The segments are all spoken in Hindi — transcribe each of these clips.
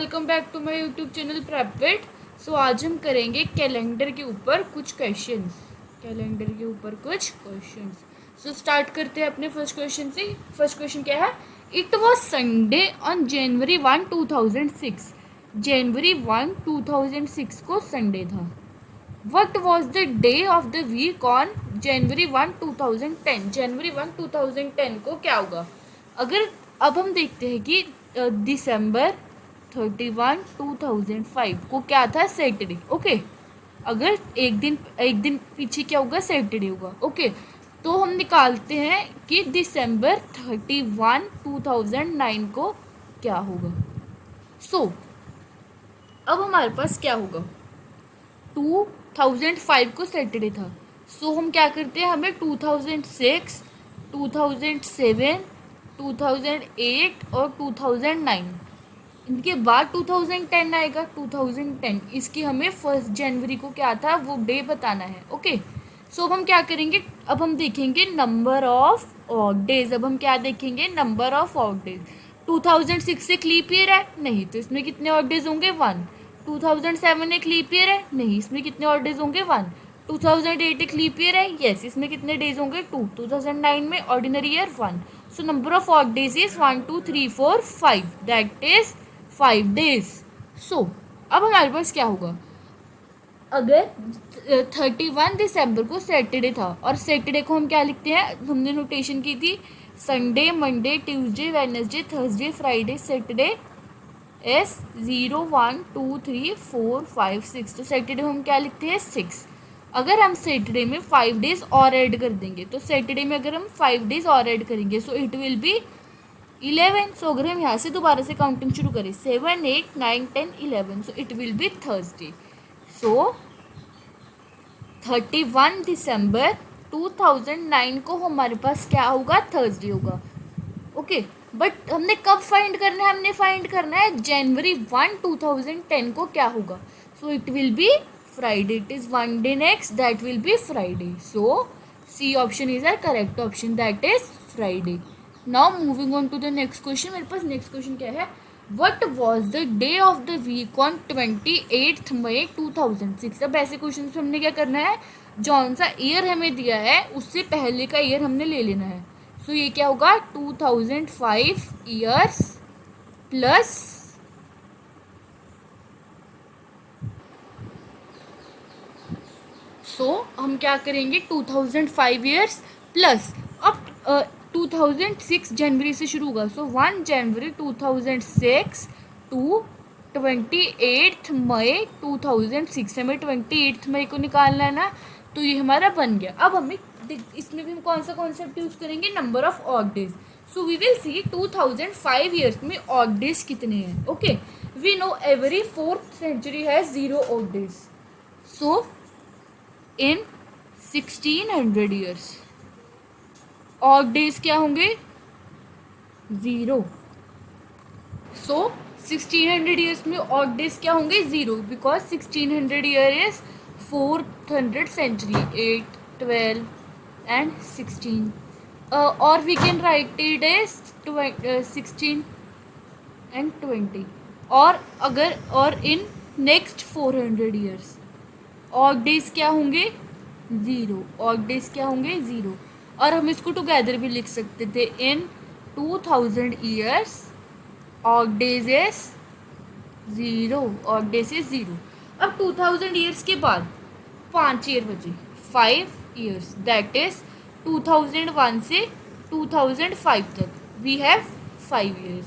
Welcome back to my YouTube channel PrepWit. So आज हम करेंगे कैलेंडर के ऊपर कुछ क्वेश्चंस। सो स्टार्ट करते हैं अपने फर्स्ट क्वेश्चन से। फर्स्ट क्वेश्चन क्या है? It was Sunday on January 1 2006। जनवरी 1 2006 को संडे था। What was the day of the week on January 1 2010। जनवरी 1 2010 को क्या होगा? अगर अब हम देखते हैं कि दिसंबर 31 2005 को क्या था? सैटरडे। ओके, अगर एक दिन पीछे क्या होगा? सैटरडे होगा। ओके, तो हम निकालते हैं कि दिसंबर 31 2009 को क्या होगा। सो अब हमारे पास क्या होगा? 2005 को सैटरडे था। सो हम क्या करते हैं, हमें 2006, 2007, 2008 और 2009, इनके बाद 2010 आएगा। 2010 इसकी हमें 1 जनवरी को क्या था वो डे बताना है। ओके, सो अब हम क्या करेंगे, अब हम देखेंगे नंबर ऑफ ऑड डेज। अब हम क्या देखेंगे? Number of odd days. 2006 से लीप ईयर है? नहीं, तो इसमें कितने ऑड डेज होंगे? 1। 2007 एक लीप ईयर है? नहीं, इसमें कितने ऑड डेज होंगे? 1। 2008 एक लीप ईयर है? यस, इसमें कितने डेज होंगे? 2। 2009 में ordinary year 1। So number of odd days is 1 2 3 4 5, that is 5 days. So अब हमारे पास क्या होगा? अगर 31 दिसंबर को सैटरडे था और सैटरडे को हम क्या लिखते हैं? हमने नोटेशन की थी Sunday, Monday, Tuesday, Wednesday, Thursday, Friday, Saturday S 0 1 2 3 4 5 6। तो सैटरडे हम क्या लिखते हैं? 6। अगर हम सैटरडे में 5 डेज और ऐड कर देंगे, तो सैटरडे में अगर हम 5 डेज और ऐड करेंगे सो इट विल बी 11। सो अगर हम यहाँ से दोबारा से काउंटिंग शुरू करें 7 8 9 10 11, so it will be Thursday. So 31 दिसंबर 2009 को हमारे पास क्या होगा? थर्सडे होगा। ओके, बट हमने कब फाइंड करना है? हमने फाइंड करना है जनवरी 1 2010 को क्या होगा। So it will be Friday. It is 1 day next, that will be Friday. So C option is our correct option, that is Friday. Now moving on to the next question. मेरे पास नेक्स्ट क्वेश्चन क्या है? What was the day of the week on 28 May 2006। अब ऐसे क्वेश्चन पे हमने क्या करना है, जौन सा ईयर हमें दिया है उससे पहले का ईयर हमने ले लेना है। सो ये क्या होगा? 2005 ईयर्स प्लस हम क्या करेंगे? 2005 ईयर्स प्लस अब 2006 जनवरी से शुरू होगा। सो 1 जनवरी 2006 टू 28 मई 2006। हमें 28 मई को निकालना है ना, तो ये हमारा बन गया। अब हमें इसमें भी हम कौन सा कॉन्सेप्ट यूज करेंगे? Number of odd days. So we will see 2005 years में ऑड डेज कितने हैं। Okay, we know every 4th century has 0 odd days. So in 1600 years odd days क्या होंगे? 0। सो 1600 ईयर्स में ऑड डेज क्या होंगे? 0, because 1600 year is 400 century, 8 12 and 16, or we can write it as 16 and 20, और in next 400 years odd days क्या होंगे? 0। ऑड डेज क्या होंगे? 0। और हम इसको टुगेदर भी लिख सकते थे इन 2000 years odd days is 0। Odd days is 0। अब 2000 years के बाद 5 ईयर बचे, 5 years, that is 2001 से 2005 तक we have 5 years।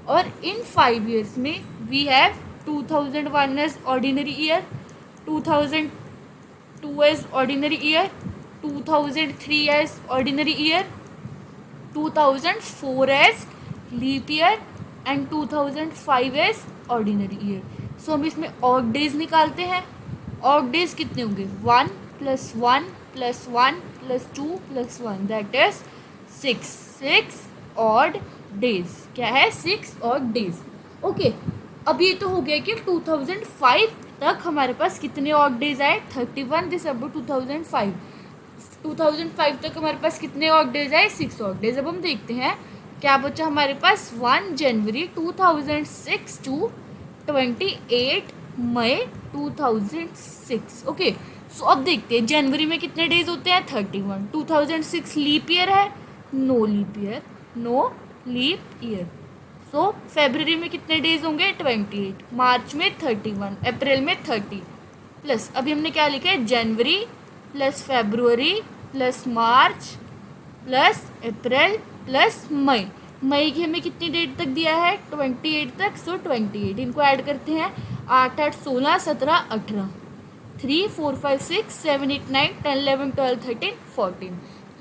और इन 5 years में we have 2001 as ordinary year, 2002 as ordinary year, 2003 as ordinary year, 2004 as leap year and 2005 as ordinary year। सो हम इसमें ऑड डेज निकालते हैं। ऑड डेज कितने होंगे? 1 + 1 + 1 + 2 + 1, दैट इज 6 ऑड डेज। क्या है? 6 ऑड डेज। ओके, अब ये तो हो गया कि 2005 तक हमारे पास कितने ऑड डेज आए? 31 दिसंबर 2005 तक हमारे पास कितने ऑड डेज आए? 6 ऑड डेज। अब हम देखते हैं क्या बचा हमारे पास। 1 जनवरी 2006 टू 28 मई 2006. ओके, सो अब देखते हैं जनवरी में कितने डेज होते हैं 31. 2006 लीप ईयर है, no leap year, no leap year. So February में कितने डेज होंगे 28, मार्च में 31, अप्रैल में 30. प्लस अभी हमने क्या लिखा है जनवरी प्लस फेब्रुअरी प्लस मार्च प्लस अप्रैल प्लस मई. मई की हमें कितनी डेट तक दिया है 28 तक. सो 28 इनको ऐड करते हैं 8 8 16 17 18, 3 4 5 6 7 8 9 10 11 12 13 14.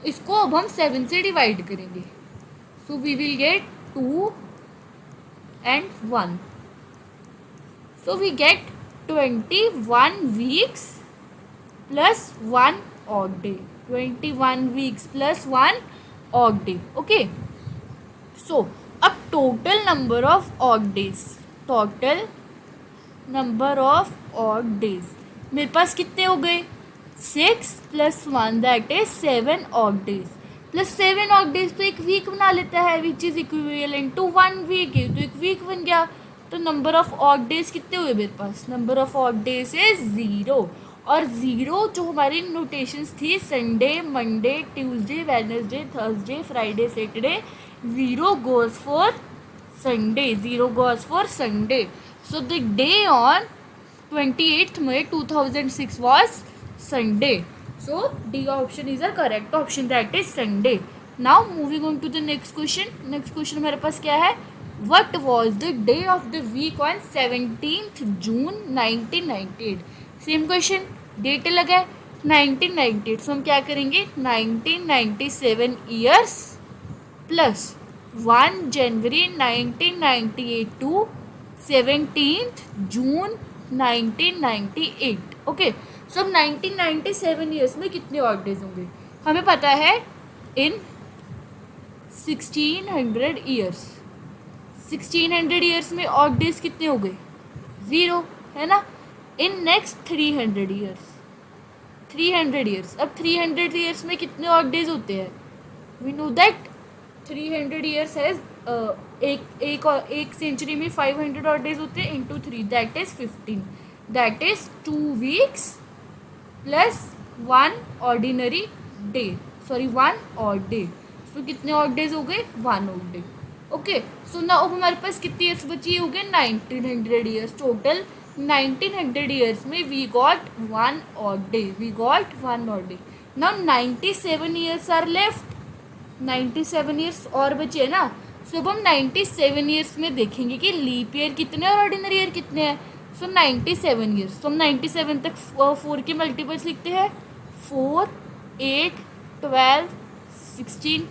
इसको अब हम 7 से डिवाइड करेंगे. So we will get 2 and 1. So we get 21 weeks plus 1 odd day. 21 weeks plus 1 odd day. Okay. So अब total number of odd days. Total number of odd days. मेरे पास कितने हो गए 6 plus 1 that is 7 odd days. Plus 7 odd days तो एक वीक बना लेता है which is equivalent to 1 week. तो एक वीक बन गया. तो नंबर ऑफ ऑड डेज कितने हुए मेरे पास, number of odd days is 0. और 0 जो हमारी नोटेशंस थी Sunday Monday Tuesday Wednesday Thursday Friday Saturday, 0 goes for Sunday, 0 goes for Sunday. So the day on 28th May 2006 was Sunday. So D option is a correct option, that is Sunday. Now moving on to the next question. Next question हमारे पास क्या है, What was the day of the week on 17th June 1998? Same question, date अलग है 1998. सो हम क्या करेंगे 1997 ईयर्स प्लस 1 जनवरी 1998 to 17th June 1998. Okay, so अब 1997 ईयर्स में कितने ऑड डेज होंगे हमें पता है. इन 1600 ईयर्स, 1600 ईयर्स में ऑड डेज कितने हो गए 0 है ना. इन नेक्स्ट 300 ईयर्स, 300 ईयर्स, अब 300 ईयर्स में कितने ऑड डेज होते हैं. We know that 300 years has एक सेंचुरी में 500 ऑड डेज होते हैं into 3 that is 15, that is 2 weeks plus 1 ordinary day, sorry 1 odd day. So कितने ऑड डेज हो गए 1 ऑड डे. ओके, सो ना अब हमारे पास कितने ईयर्स बची हो गए 1900 ईयर्स. टोटल 1900 ईयर्स में we got 1 odd day, we got 1 odd day. Now 97 years are left, 97 years और बचे है ना. सो अब हम 97 ईयर्स में देखेंगे कि लीप ईयर कितने और ऑर्डिनरी ईयर कितने हैं. सो 97 ईयर्स, तो हम 97 तक 4 के मल्टीपल्स लिखते हैं 4 8 12 16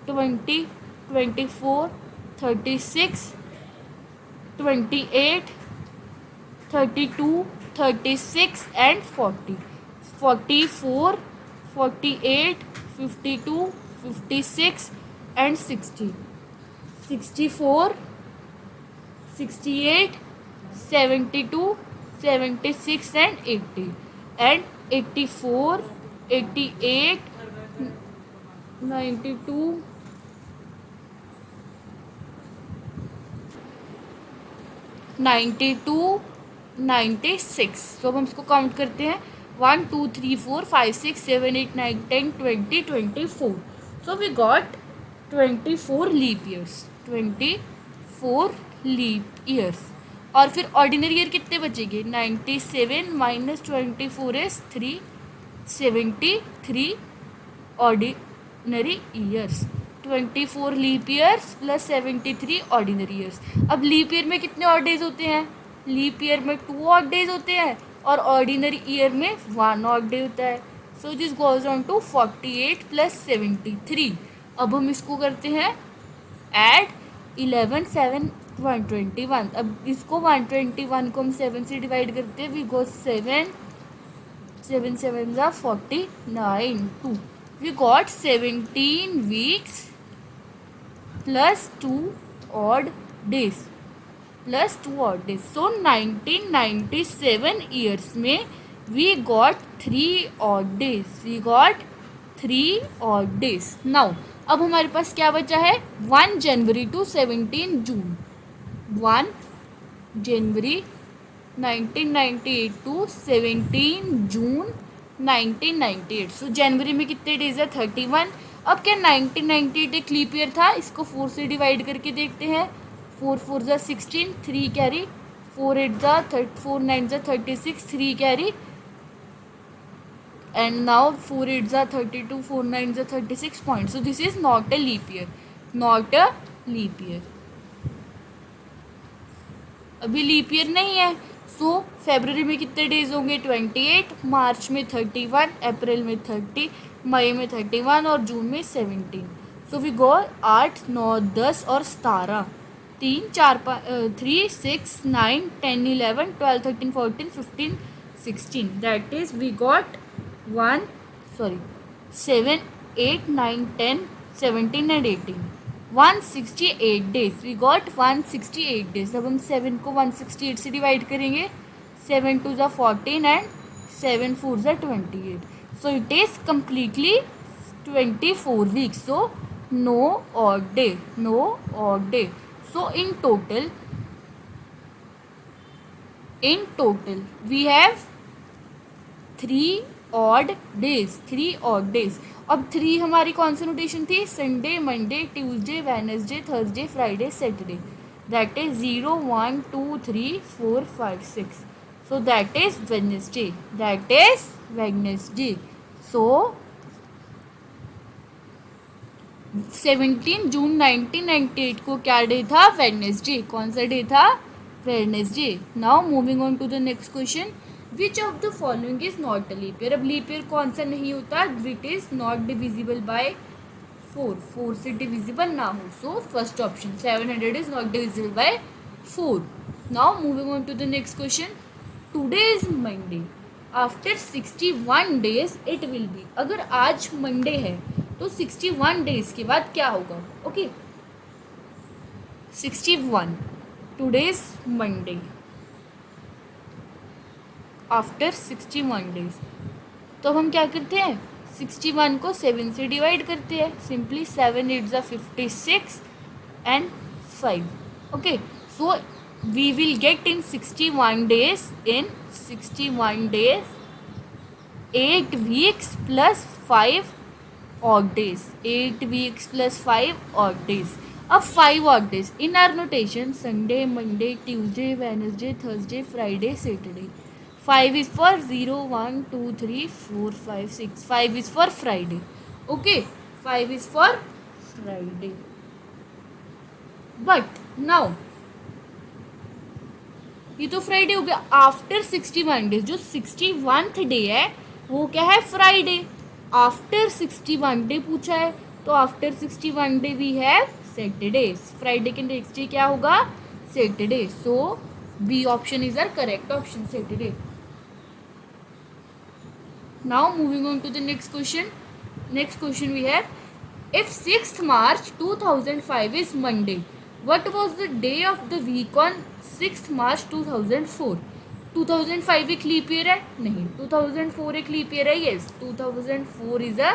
20 24 36 28 32 36 एंड 40, 44 48 52 56 एंड 60, 64 68 72 76 एंड 80 एंड 84 88 92 92 96. सो अब हम इसको काउंट करते हैं 1 2 3 4 5 6 7 8 9 10 20 24. So we got 24 leap years, 24 leap years. और फिर ऑर्डिनरी ईयर कितने बचेंगे 97 minus 24 is 373 ordinary years. 24 leap years plus 73 ordinary years. अब लीप ईयर में कितने ऑड डेज होते हैं, लीप ईयर में 2 ऑड डेज होते हैं और ऑर्डिनरी ईयर में 1 ऑड डे होता है. So this goes on to 48 plus 73. अब हम इसको करते हैं ऐड 11 7 121. अब इसको 121 को हम 7 से डिवाइड करते हैं. वी गो 7 7 7 जा 49 2. We got 17 weeks plus 2 odd days, plus 2 odd days. So 1997 years में we got 3 odd days, we got 3 odd days. Now अब हमारे पास क्या बचा है 1 जनवरी टू 17 जून, 1 जनवरी 1998 टू 17 जून 1998। सो जनवरी में कितने डेज है? 31। अब क्या 1998 एक लीप ईयर था? इसको 4 से डिवाइड करके देखते हैं। 4 4 ज़ा 16, 3 कैरी, 4 8 ज़ा 4 9 ज़ा 36, 3 carry, and now 4 8s are 32, 4 9s are 36 points. So this is not a leap year, not a leap year. अभी लीप ईयर नहीं है। सो फेबररी में कितने डेज होंगे? 28, मार्च में 31, अप्रैल में 30, मई में 31 और जून में 17। सो वी गो 8 9 10 और 17, 3 4 3 6 9 10 11 12 13 14 15 16। That is we got 7 8 9 10 17 and 18, 168 days. We got 168 days. अब हम 7 को 168 से डिवाइड करेंगे। 7 2 ज़ा 14 and 7 4 ज़ा 28. So it is completely 24 weeks. So no odd day, no odd day. So in total we have 3 odd days, 3 odd days. अब 3 हमारी कौन सी नोटेशन थी? Sunday, Monday, Tuesday, Wednesday, Thursday, Friday, Saturday. That is 0 1 2 3 4 5 6। So that is Wednesday, that is Wednesday. So 17 June 1998 को क्या डे था? वेडनेसडे। कौन सा डे था? Wednesday. Now moving on to the next question, which of the following is not a leap year? अब लीप ईयर कौन सा नहीं होता? Which is not divisible by 4, 4 से डिविजिबल ना हो। So first option 700 is not divisible by 4। Now moving on to the next question, today is Monday, after 61 days it will be. अगर आज मंडे है तो 61 डेज के बाद क्या होगा? Okay 61, today is Monday, after 61 days. तो हम क्या करते हैं? 61 को 7 से डिवाइड करते हैं। सिंपली 7 8 ज़ा 56 and 5। Okay so we will get in 61 days, 8 weeks plus 5 odd days, 8 weeks plus 5 odd days. अब 5 odd days in our notation Sunday, Monday, Tuesday, Wednesday, Thursday, Friday, Saturday. 5 is for 0 1 2 3 4 5 6, 5 is for Friday. Okay, 5 is for Friday. But now ये तो फ्राइडे हो गया। आफ्टर 61 डेज, जो 61th डे है वो क्या है? फ्राइडे। आफ्टर 61 डे पूछा है तो after 61 day we have Saturday. Friday के नेक्स्ट डे क्या होगा? Saturday. So B option is our correct option, Saturday. Now moving on to the next question. Next question we have, if 6th March 2005 is Monday, what was the day of the week on 6th March 2004? 2005 एक लीप ईयर है? नहीं। 2004 एक लीप ईयर है? Yes, 2004 is a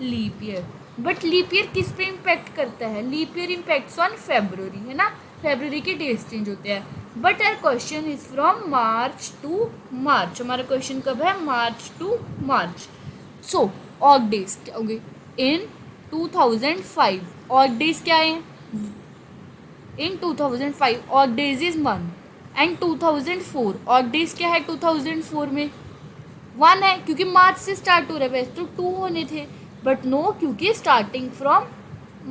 leap year. But leap year किस पे इम्पैक्ट करता है? Leap year impacts on February, है ना? फेब्रुवरी के डेज चेंज होते हैं। But our question is from March to March. हमारा क्वेश्चन कब है? March to March. So odd days क्या होंगे इन 2005? ऑड डेज क्या है in 2005? Odd days is month. And 2004 odd days क्या है? 2004 में 1 है, क्योंकि मार्च से स्टार्ट हो रहा है। वैसे तो 2 होने थे, बट नो, क्योंकि starting from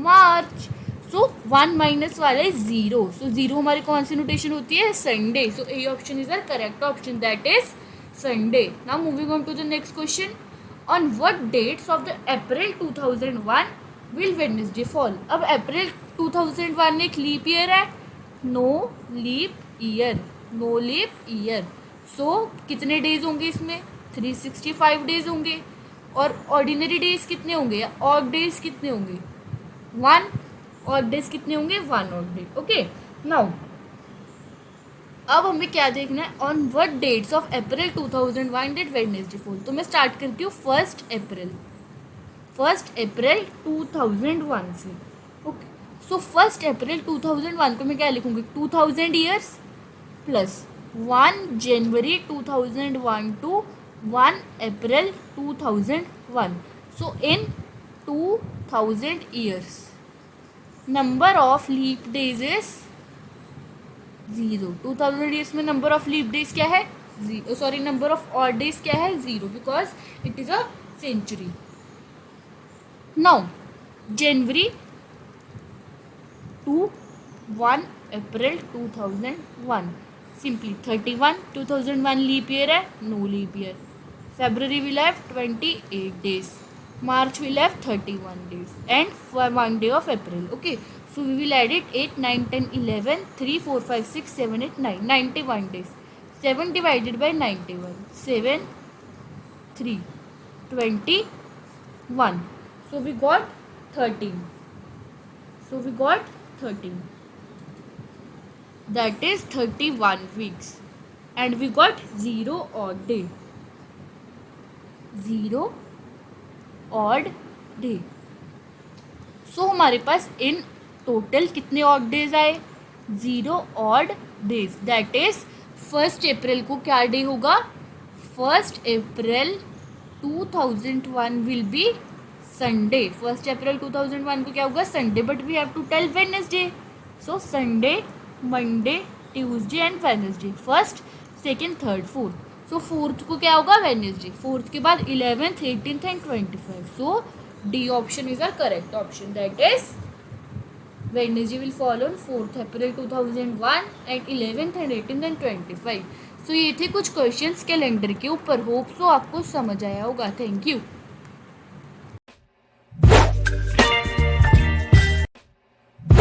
March. So 1 minus वाला है 0। सो 0 हमारी कौन सी नोटेशन होती है? Sunday. So A option is our correct option, that is Sunday. Now moving on to the next question, on what dates of the April 2001 will Wednesday fall? अब अप्रैल 2001 एक लीप ईयर है? No leap year, no leap year. So कितने डेज होंगे इसमें? 365 डेज होंगे। और ऑर्डिनरी डेज कितने होंगे? ऑड डेज कितने होंगे? 1। ऑड डेज कितने होंगे? 1 ऑड डे। ओके नाउ अब हमें क्या देखना है? On what dates of April 2001 did Wednesday fall? तो मैं स्टार्ट करती हूँ 1 अप्रैल 2001 से। ओके सो 1 अप्रैल 2001 को मैं क्या लिखूंगी? 2000 years plus 1 January 2001 to 1 April 2001. So in 2000 years, number of leap days is 0. 2000 years में number of leap days क्या है? Sorry, number of odd days क्या है? 0, because it is a century. Now January to 1 April 2001, simply 31. 2001 leap year है, no leap year. February will have 28 days, March will have 31 days, and for 1 day of April. Okay, so we will add it 8, 9, 10, 11, 3, 4, 5, 6, 7, 8, 9, 91 days. 7 divided by 91, 7, 3, 21. So we got 13. So we got 13. That is 31 weeks. And we got 0 odd day. 0 odd day. So हमारे पास in total कितने odd days आए? 0 odd days. That is 1 April को क्या डे होगा? 1 April 2001 will be Sunday. 1 April 2001 को क्या होगा? Sunday. But we have to tell Wednesday. So Sunday, Monday, Tuesday and Wednesday. 1st, 2nd, 3rd, 4th. So 4th को क्या होगा? Wednesday. 4th के बाद 11th, 18th and 25. So D option is our correct option. That is Wednesday will fall on 4th April 2001 and 11th and 18th and 25. So ये थे कुछ क्वेश्चंस कैलेंडर के ऊपर. होप सो आपको समझ आया होगा. Thank you.